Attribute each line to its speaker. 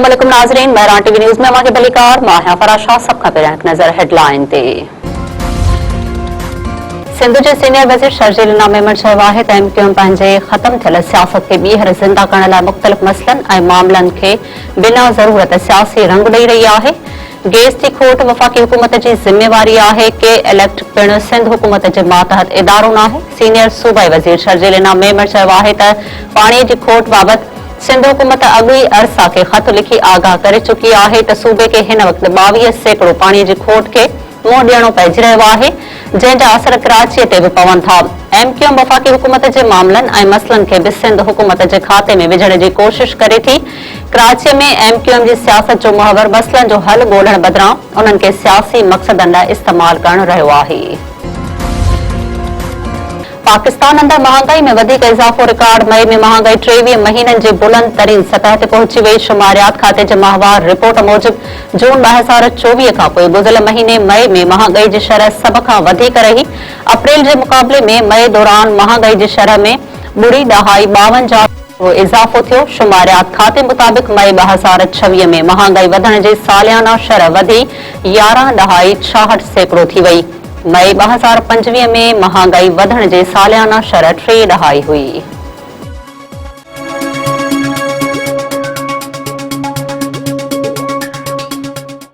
Speaker 1: अस्सलामुअलैकुम नाज़रीन, महरान TV news में अवां बलिकार मां फराशा सब खां पहिरियां हिकु नज़र हेडलाइन ते। सिंध जे सीनियर वज़ीर शर्जील इनाम मेमण चयो आहे त एमक्यूएम पंहिंजे ख़त्म थियल सियासत खे ॿीहर ज़िंदा करण लाइ मुख़्तलिफ़ मसइलनि ऐं मामलनि खे बिना ज़रूरत सियासी रंग ॾेई रही आहे। गैस जी खोट वफ़ाक़ी हुकूमत जी ज़िम्मेवारी आहे के इलेक्ट्रिक पिणु सिंध हुकूमत जे मातहत इदारो नाहे। सीनियर सूबाई वज़ीर शर्जील इनाम मेमण चयो आहे त पाणीअ जी खोट बाबति सिंध हुकूमत अॻी अरसा खे ख़त लिखी आगाह करे चुकी आहे त सूबे खे हिन वक़्तु 22% पाणीअ जी खोट खे मुंहुं ॾियणो पइजी रहियो आहे, जंहिंजा असर कराचीअ ते बि पवनि था। एमक्यूएम वफ़ाक़ी हुकूमत जे मामलनि ऐं मसइलनि खे बि सिंध हुकूमत जे खाते में विझण जी कोशिश करे थी। कराचीअ में एमक्यूएम जी सियासत जो मुहवर मसइलनि जो हल ॻोल्हण बदिरां उन्हनि खे सियासी मक़सदनि लाइ इस्तेमाल करणु रहियो आहे। पाकिस्तान अंदर महंगाई में वधिक इज़ाफ़ो रिकॉर्ड मई में महंगाई 23 महीननि जे बुलंद तरीन सतह ते पहुची वई। शुमारियात खाते जे माहवार रिपोर्ट मूजिब जून 2024 खां पोइ गुज़िरियल महीने मई में महंगाई जी शरह सभ खां वधीक रही। अप्रैल जे मुक़ाबले में मई दौरान महंगाई जी शरह में 0.52 इज़ाफ़ो थियो। शुमारियात खाते मुताबिक़ मई 2026 में महंगाई वधण जी सालियाना शरह वधी 11.66% थी वई। मई 2025 में महंगाई वधण जे सालियाना शरह 3.2 हुई।